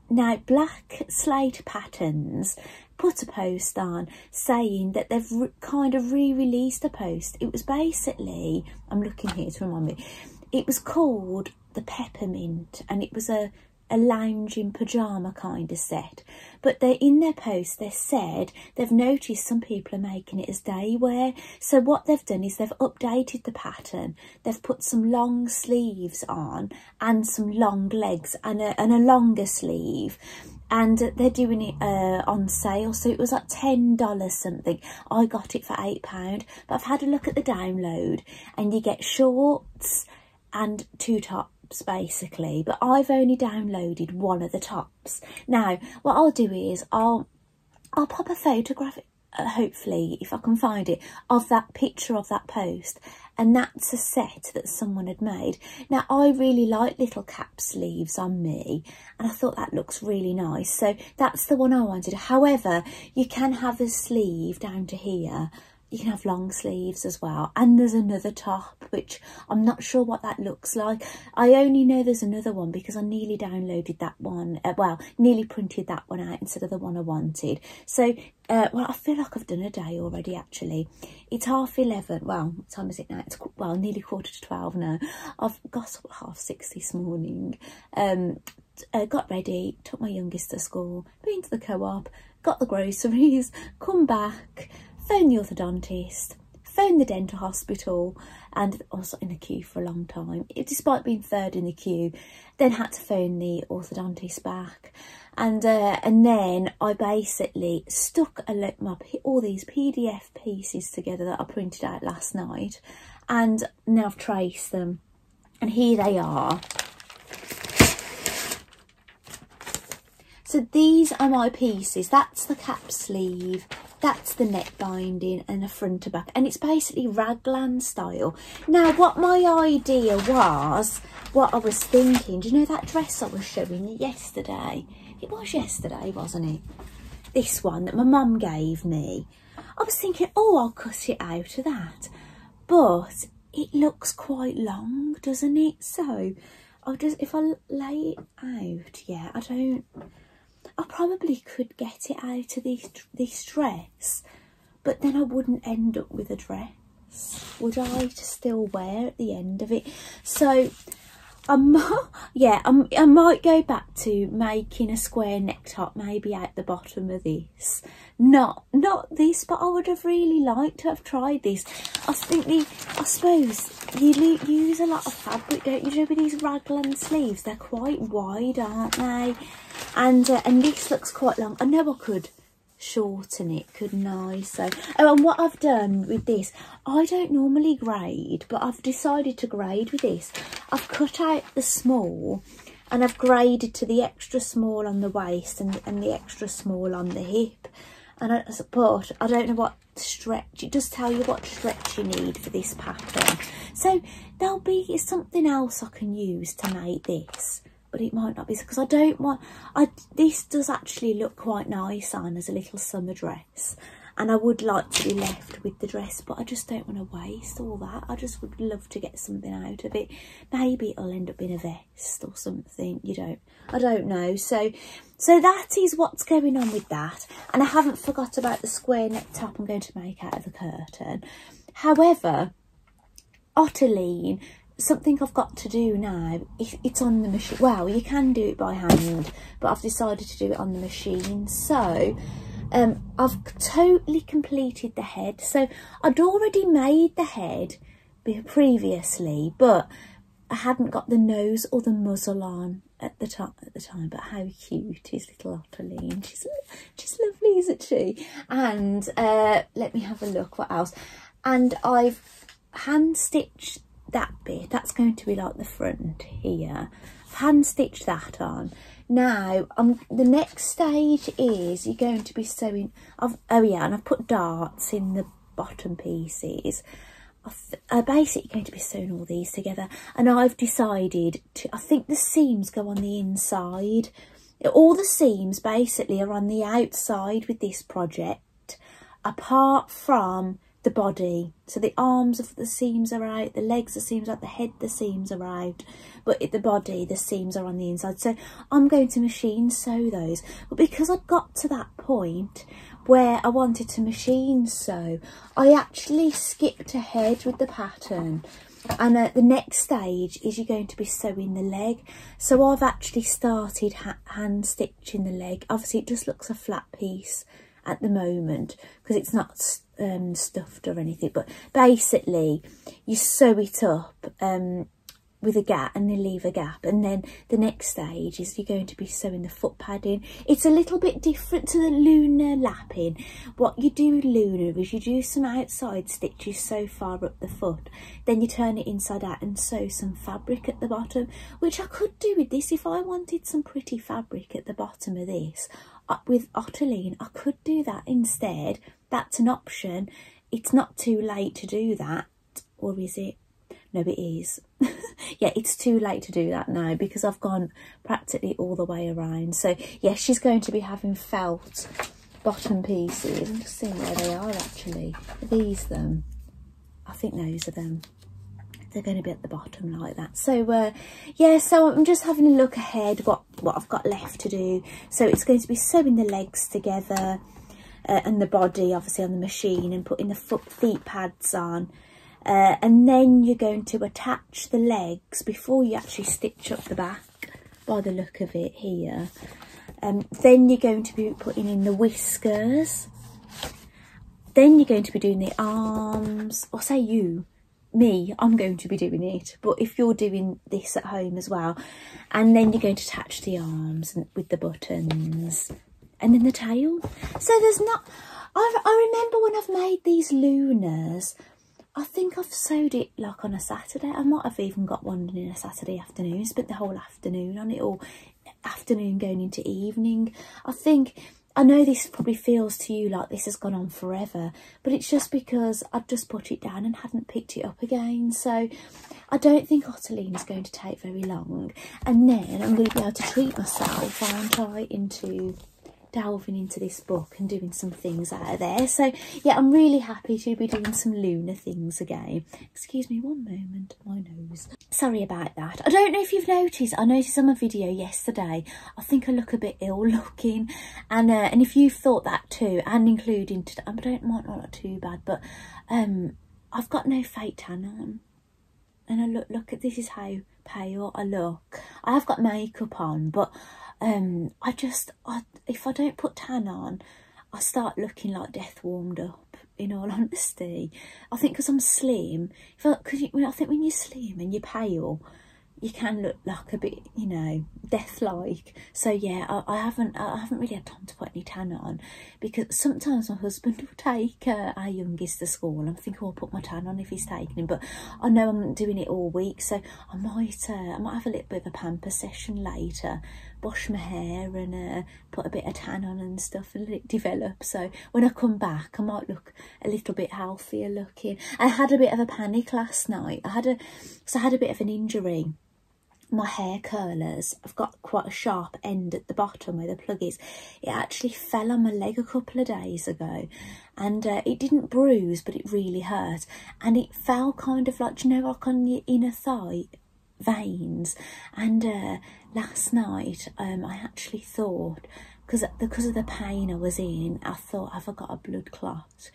now Black Slate Patterns put a post on saying that they've kind of re-released a post. It was basically, I'm looking here to remind me, it was called the Peppermint, and it was a lounging pyjama kind of set. But they, in their post, they said they've noticed some people are making it as day wear. So what they've done is they've updated the pattern. They've put some long sleeves on and some long legs and a longer sleeve. And they're doing it on sale, so it was like $10 something. I got it for £8, but I've had a look at the download, and you get shorts and two tops basically, but I've only downloaded one of the tops. Now what I'll do is I'll pop a photograph, hopefully if I can find it, of that picture of that post, and that's a set that someone had made. Now I really like little cap sleeves on me, and I thought that looks really nice, so that's the one I wanted. However, you can have a sleeve down to here. You can have long sleeves as well, and there's another top which I'm not sure what that looks like. I only know there's another one because I nearly downloaded that one, well, nearly printed that one out instead of the one I wanted. So well, I feel like I've done a day already actually. It's 11:30, well, what time is it now? It's, well, nearly 11:45 now. I've got up at 6:30 this morning, got ready, took my youngest to school, been to the co-op, got the groceries, come back, phone the orthodontist, phone the dental hospital, and I was in the queue for a long time, despite being third in the queue. Then had to phone the orthodontist back, and then I basically stuck all these PDF pieces together that I printed out last night, and now I've traced them, and here they are. So these are my pieces. That's the cap sleeve, that's the neck binding, and the front to back, and it's basically raglan style. Now what my idea was, what I was thinking, do you know that dress I was showing you yesterday? It was yesterday, wasn't it? This one that my mum gave me. I was thinking, oh, I'll cut it out of that, but it looks quite long, doesn't it? So I'll just, if I lay it out, yeah, I probably could get it out of this dress, but then I wouldn't end up with a dress, would I, to still wear at the end of it? So I might go back to making a square neck top, maybe out the bottom of this. Not this, but I would have really liked to have tried this. I suppose you use a lot of fabric, don't you, with these raglan sleeves? They're quite wide, aren't they? And this looks quite long. I know I could shorten it, couldn't I? So, oh, and what I've done with this, I don't normally grade, but I've decided to grade with this. I've cut out the small, and I've graded to the extra small on the waist and the extra small on the hip. And but I don't know what stretch, it does tell you what stretch you need for this pattern. So there'll be something else I can use to make this, but it might not be, because I don't want, this does actually look quite nice on as a little summer dress, and I would like to be left with the dress, but I just don't want to waste all that. I just would love to get something out of it. Maybe it'll end up in a vest or something, I don't know. So that is what's going on with that. And I haven't forgot about the square neck top I'm going to make out of the curtain. However, Ottoline, something I've got to do now, it's on the machine. Well, you can do it by hand, but I've decided to do it on the machine. So I've totally completed the head. So I'd already made the head previously, but I hadn't got the nose or the muzzle on at the time. But how cute is little Ottoline? She's lovely, isn't she? And let me have a look what else. And I've hand stitched that bit. That's going to be like the front here. I've hand stitched that on. Now the next stage is you're going to be sewing. Oh yeah, and I've put darts in the bottom pieces. I'm basically going to be sewing all these together, and I've decided to, I think the seams go on the inside. All the seams basically are on the outside with this project, apart from the body. So the arms of the seams are out, the legs the seams are out, the head the seams are out, but the body the seams are on the inside. So I'm going to machine sew those, but because I got to that point where I wanted to machine sew, I actually skipped ahead with the pattern, and the next stage is you're going to be sewing the leg. So I've actually started hand stitching the leg. Obviously it just looks a flat piece at the moment because it's not stuffed or anything, but basically you sew it up with a gap, and then leave a gap, and then the next stage is you're going to be sewing the foot padding. It's a little bit different to the lunar lapping. What you do with lunar is you do some outside stitches so far up the foot, then you turn it inside out and sew some fabric at the bottom, which I could do with this. If I wanted some pretty fabric at the bottom of this with Ottiline, I could do that instead. That's an option. It's not too late to do that, or is it? No, it is. Yeah, it's too late to do that now because I've gone practically all the way around. So, yeah, she's going to be having felt bottom pieces. I'm just seeing where they are, actually. Are these them? I think those are them. They're going to be at the bottom like that. So, yeah, so I'm just having a look ahead what I've got left to do. So it's going to be sewing the legs together and the body, obviously, on the machine, and putting the feet pads on. And then you're going to attach the legs before you actually stitch up the back, by the look of it here. Then you're going to be putting in the whiskers. Then you're going to be doing the arms. Or say you, me, I'm going to be doing it. But if you're doing this at home as well. And then you're going to attach the arms with the buttons. And then the tail. So there's not... I remember when I've made these lunars, I think I've sewed it like on a Saturday. I might have even got one in a Saturday afternoon. Spent the whole afternoon on it, or afternoon going into evening. I know this probably feels to you like this has gone on forever, but it's just because I've just put it down and hadn't picked it up again. So I don't think Ottiline is going to take very long. And then I'm going to be able to treat myself, aren't I, into delving into this book and doing some things out of there. So yeah, I'm really happy to be doing some lunar things again. Excuse me one moment, my nose. Sorry about that. I don't know if you've noticed, I noticed on my video yesterday, I think I look a bit ill looking, and if you've thought that too, and including today, I might not look too bad, but I've got no fake tan on, and I look at this is how pale I look. I have got makeup on, but if I don't put tan on, I start looking like death warmed up, in all honesty. I think because I'm slim, I think when you're slim and you're pale, you can look like a bit, you know, death-like. So yeah, I haven't really had time to put any tan on, because sometimes my husband will take our youngest to school, and I think I'll put my tan on if he's taking him. But I know I'm doing it all week, so I might have a little bit of a pamper session later, wash my hair and put a bit of tan on and stuff, and let it develop. So when I come back, I might look a little bit healthier looking. I had a bit of a panic last night. I had a bit of an injury. My hair curlers, I've got quite a sharp end at the bottom where the plug is. It actually fell on my leg a couple of days ago, and it didn't bruise, but it really hurt. And it fell kind of like, you know, like on your inner thigh veins. And last night, I actually thought, because of the pain I was in, I thought, have I got a blood clot?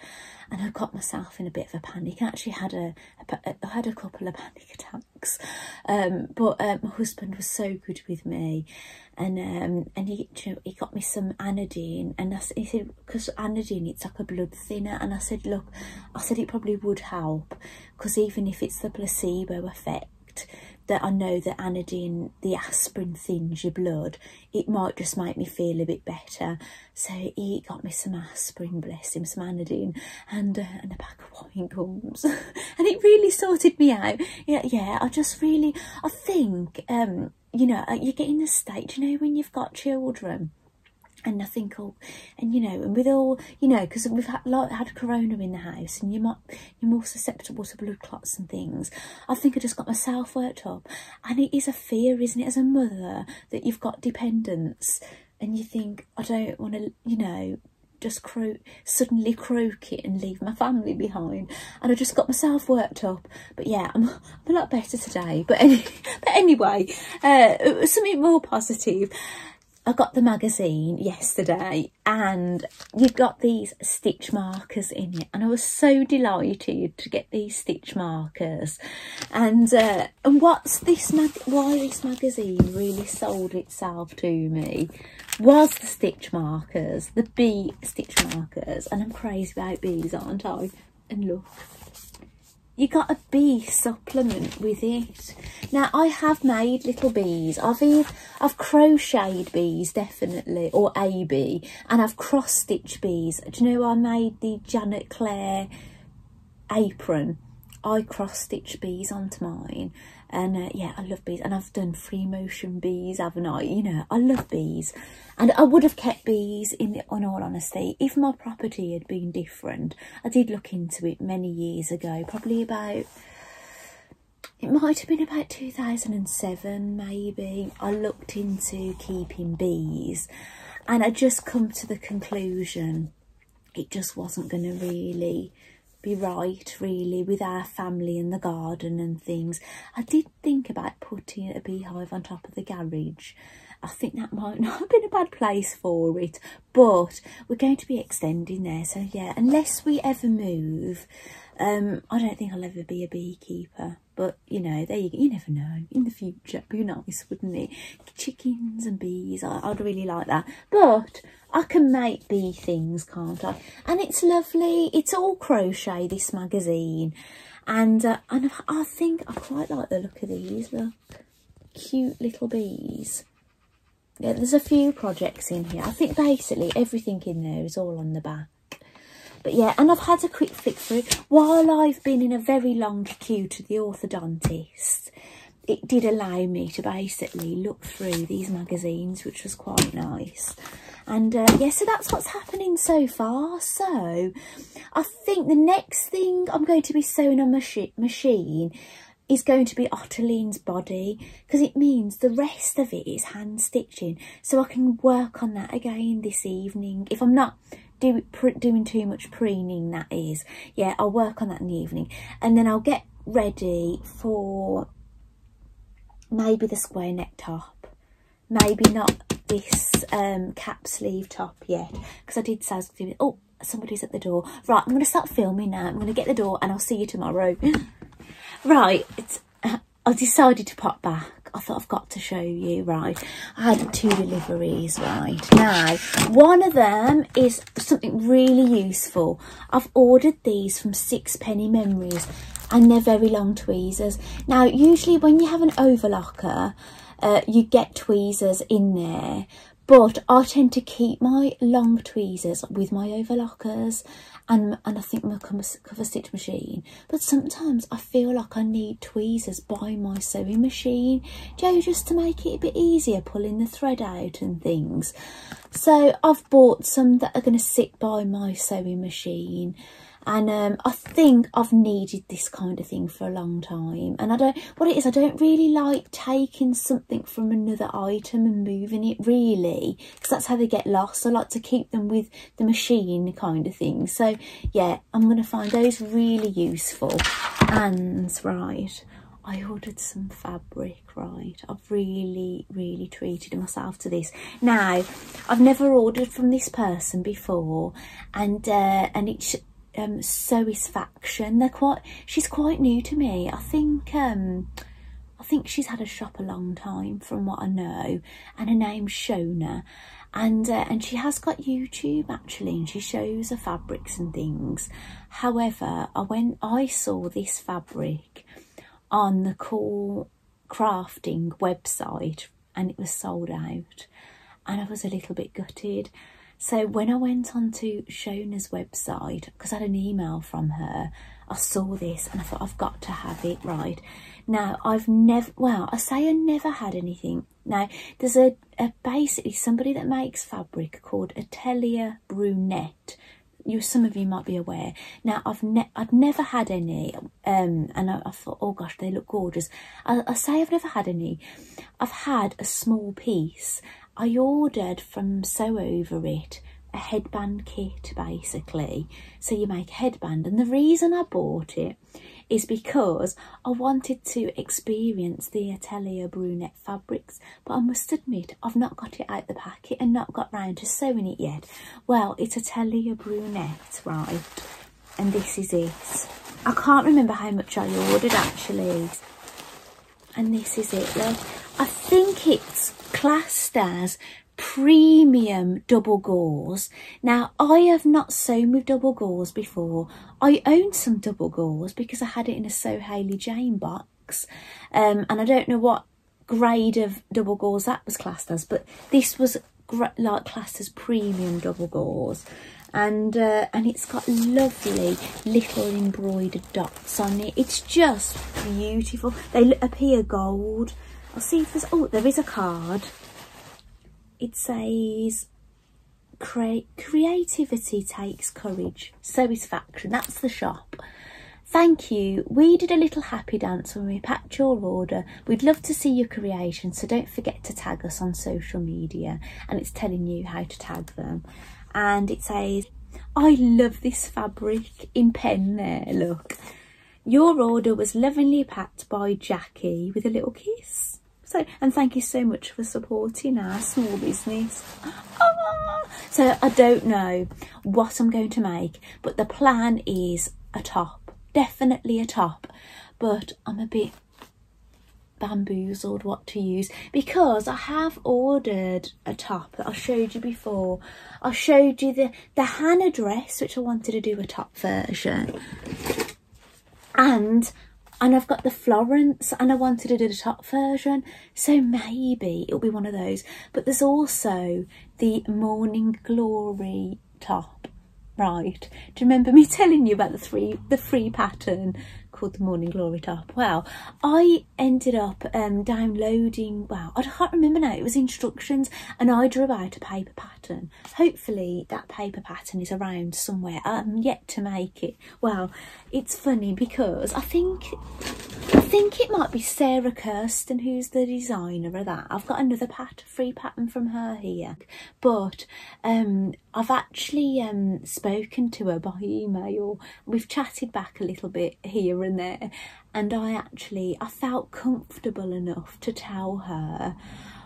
And I got myself in a bit of a panic. I actually had I had a couple of panic attacks, but my husband was so good with me, and he got me some Anodine, and he said, because Anodine, it's like a blood thinner, and I said, look, it probably would help, because even if it's the placebo effect, that I know that Anodine, the aspirin, thins your blood, it might just make me feel a bit better. So he got me some aspirin, bless him, some Anodine, and a pack of wine gums, and it really sorted me out. Yeah, I think, you know, you get in the state, you know, when you've got children, and I think, and you know, and with all, you know, because we've had corona in the house, and you're more susceptible to blood clots and things. I think I just got myself worked up, and it is a fear, isn't it, as a mother, that you've got dependents, and you think, I don't want to, you know, just suddenly croak it and leave my family behind. And I just got myself worked up. But yeah, I'm a lot better today. But anyway, something more positive. I got the magazine yesterday, and you've got these stitch markers in it, and I was so delighted to get these stitch markers. And what's this why this magazine really sold itself to me was the stitch markers, the bee stitch markers, and I'm crazy about bees, aren't I? And look, you got a bee supplement with it. Now, I have made little bees. I've crocheted bees, definitely, or a bee, and I've cross-stitched bees. Do you know I made the Janet Clare apron? I cross-stitched bees onto mine, and yeah, I love bees. And I've done free motion bees, haven't I? You know, I love bees, and I would have kept bees in all honesty if my property had been different. I did look into it many years ago, probably about, it might have been about 2007 maybe. I looked into keeping bees, and I just come to the conclusion it just wasn't going to really be right, really, with our family and the garden and things. I did think about putting a beehive on top of the garage. I think that might not have been a bad place for it, but we're going to be extending there, so yeah, unless we ever move, I don't think I'll ever be a beekeeper. But you know, there you never know, in the future. It'd be nice, wouldn't it? Chickens and bees, I'd really like that. But I can make bee things, can't I? And it's lovely. It's all crochet, this magazine, and I think I quite like the look of these. Look, cute little bees. Yeah, there's a few projects in here. I think basically everything in there is all on the back. But yeah, and I've had a quick flick through. While I've been in a very long queue to the orthodontist, it did allow me to basically look through these magazines, which was quite nice. And yeah, so that's what's happening so far. So I think the next thing I'm going to be sewing on my machine is going to be Ottilie's body, because it means the rest of it is hand stitching, so I can work on that again this evening. If I'm not doing too much preening, that is, yeah, I'll work on that in the evening, and then I'll get ready for maybe the square neck top, maybe not this cap sleeve top yet, because I did say I was doing it. Oh, somebody's at the door. Right, I'm going to start filming now. I'm going to get the door and I'll see you tomorrow. Right, I've decided to pop back. I thought I've got to show you. Right, I had 2 deliveries. Right, now one of them is something really useful. I've ordered these from Sixpenny Memories, and they're very long tweezers. Now usually when you have an overlocker, you get tweezers in there, but I tend to keep my long tweezers with my overlockers and I think my cover stitch machine. But sometimes I feel like I need tweezers by my sewing machine, just to make it a bit easier pulling the thread out and things. So I've bought some that are going to sit by my sewing machine. And I think I've needed this kind of thing for a long time. And I don't really like taking something from another item and moving it, really, because that's how they get lost. I like to keep them with the machine kind of thing. So yeah, I'm going to find those really useful. And right, I ordered some fabric. Right, I've really treated myself to this. Now, I've never ordered from this person before, and it's Satisfaction. She's quite new to me. I think she's had a shop a long time from what I know, and her name's Shona, and she has got YouTube actually, and she shows her fabrics and things. However, I saw this fabric on the Cool Crafting website and it was sold out, and I was a little bit gutted. So when I went onto Shona's website, because I had an email from her, I saw this and I thought, I've got to have it. Right now, I never had anything. Now there's basically somebody that makes fabric called Atelier Brunette. Some of you might be aware. Now I'd never had any, and I thought, oh gosh, they look gorgeous. I say I've never had any. I've had a small piece. I ordered from Sew Over It a headband kit, basically. So you make a headband, and the reason I bought it is because I wanted to experience the Atelier Brunette fabrics, but I must admit I've not got it out the packet and not got round to sewing it yet. Well, it's Atelier Brunette, right, and this is it. I can't remember how much I ordered actually, and this is it. Look, I think it's classed as premium double gauze. Now, I have not sewn with double gauze before. I own some double gauze because I had it in a So Hayley Jane box, and I don't know what grade of double gauze that was classed as, but this was like classed as premium double gauze. And it's got lovely little embroidered dots on it. It's just beautiful. They appear gold. I'll see if there's, oh, there is a card. It says, creativity takes courage, satisfaction. That's the shop. Thank you. We did a little happy dance when we packed your order. We'd love to see your creation, so don't forget to tag us on social media. And it's telling you how to tag them. And it says, I love this fabric, in pen there, look. Your order was lovingly packed by Jackie with a little kiss. So, and thank you so much for supporting our small business. So I don't know what I'm going to make, but the plan is a top, definitely a top. But I'm a bit bamboozled what to use, because I have ordered a top that I showed you before. I showed you the Hannah dress, which I wanted to do a top version, and I've got the Florence, and I wanted to do the top version, so maybe it'll be one of those. But there's also the Morning Glory top, right? Do you remember me telling you about the free pattern called the Morning Glory top? Well, I ended up downloading, well, I can't remember now, it was instructions, and I drew out a paper pattern. Hopefully that paper pattern is around somewhere. I'm yet to make it. Well, it's funny because I think it might be Sarah Kirsten who's the designer of that. I've got another free pattern from her here, but I've actually spoken to her by email. We've chatted back a little bit here and there, and I felt comfortable enough to tell her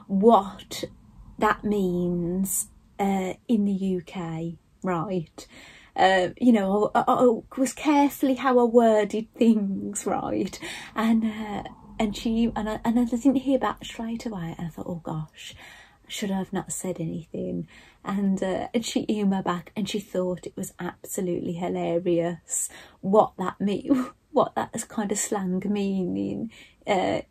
what that means in the UK, right? You know, I was carefully how I worded things, right? And I didn't hear back straight away, and I thought, oh gosh, should I have not said anything? And she emailed back, and she thought it was absolutely hilarious what that is kind of slang meaning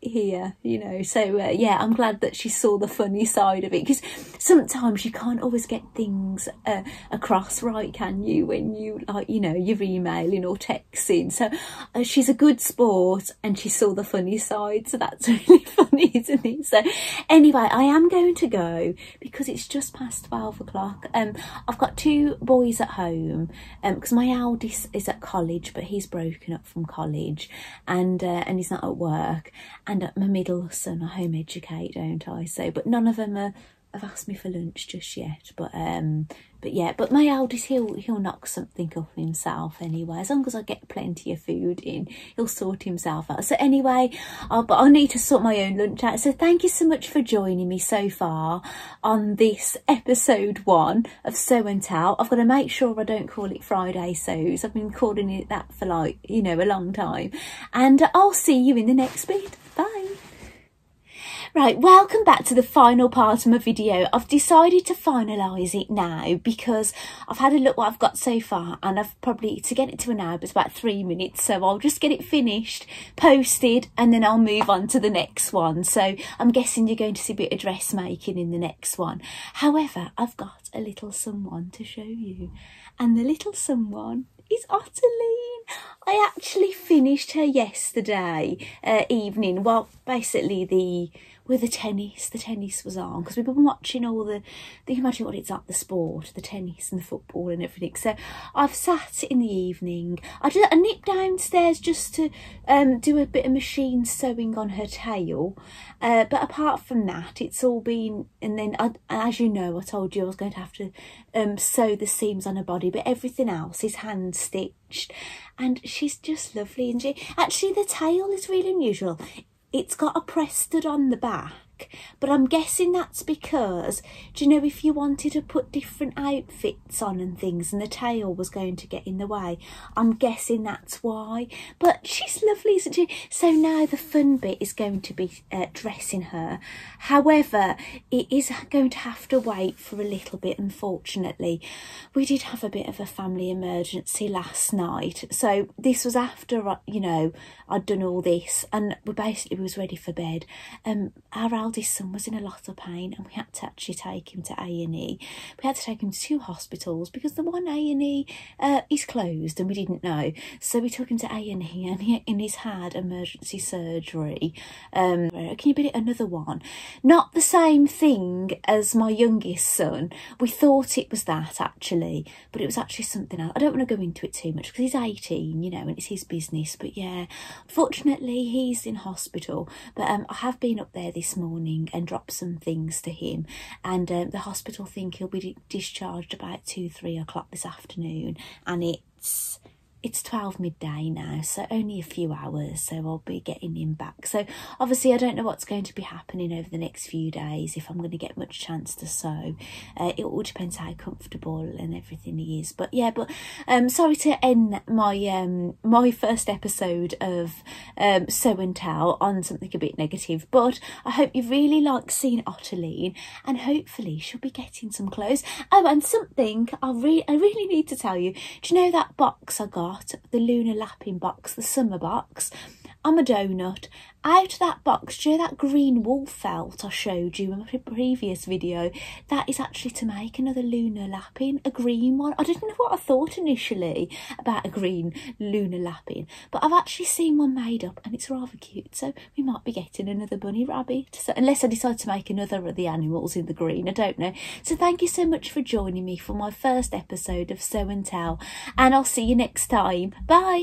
here, you know. So yeah, I'm glad that she saw the funny side of it, because sometimes you can't always get things across right, can you, when you, like, you know, you're emailing or texting. So she's a good sport, and she saw the funny side, so that's really funny, isn't it? So anyway, I am going to go because it's just past 12 o'clock. I've got two boys at home because my eldest is at college, but he's broken up from college, and he's not at work. And my middle son, I home educate, don't I? So, but none of them have asked me for lunch just yet. But yeah, but my eldest, he'll knock something up himself anyway. As long as I get plenty of food in, he'll sort himself out. So anyway, but I'll need to sort my own lunch out. So thank you so much for joining me so far on this episode 1 of Sew and Tell. I've got to make sure I don't call it Friday Sews. I've been calling it that for, like, you know, a long time. And I'll see you in the next bit. Bye. Right, welcome back to the final part of my video. I've decided to finalise it now because I've had a look what I've got so far, and I've probably, to get it to an hour, it's about 3 minutes, so I'll just get it finished, posted, and then I'll move on to the next one. So I'm guessing you're going to see a bit of dressmaking in the next one. However, I've got a little someone to show you, and the little someone is Ottiline. I actually finished her yesterday evening. Well, basically the tennis was on, because we've been watching all the imagine what it's like, the sport, the tennis and the football and everything. So I've sat in the evening. I nipped downstairs just to do a bit of machine sewing on her tail, but apart from that, it's all been, and then as you know, I told you I was going to have to sew the seams on her body, but everything else is hand stitched, and she's just lovely. And actually the tail is really unusual. It's got a press stud on the back, black, but I'm guessing that's because, do you know, if you wanted to put different outfits on and things and the tail was going to get in the way, I'm guessing that's why. But she's lovely, isn't she? So now the fun bit is going to be dressing her. However, it is going to have to wait for a little bit, unfortunately. We did have a bit of a family emergency last night, so this was after, you know, I'd done all this and we basically was ready for bed. Our eldest son was in a lot of pain and we had to actually take him to A&E. We had to take him to 2 hospitals because the one A&E is closed and we didn't know. So we took him to A&E and he's had emergency surgery. Can you believe it? Another one. Not the same thing as my youngest son. We thought it was that actually, but it was actually something else. I don't want to go into it too much because he's 18, you know, and it's his business. But yeah, fortunately he's in hospital. But I have been up there this morning and dropped some things to him, and the hospital think he'll be discharged about 2-3 o'clock this afternoon, and it's 12 midday now, so only a few hours, so I'll be getting him back. So obviously I don't know what's going to be happening over the next few days, if I'm going to get much chance to sew. It all depends how comfortable and everything he is. But yeah, but sorry to end my my first episode of Sew and Tell on something a bit negative, but I hope you really like seeing Ottiline, and hopefully she'll be getting some clothes. Oh, and something I really need to tell you. Do you know that box I got, the lunar lapping box, the summer box? I'm a donut. Out of that box, do you know that green wool felt I showed you in my previous video? That is actually to make another lunar lapping, a green one. I didn't know what I thought initially about a green lunar lapping, but I've actually seen one made up and it's rather cute, so we might be getting another bunny rabbit. So, unless I decide to make another of the animals in the green, I don't know. So thank you so much for joining me for my first episode of Sew and Tell, and I'll see you next time. Bye!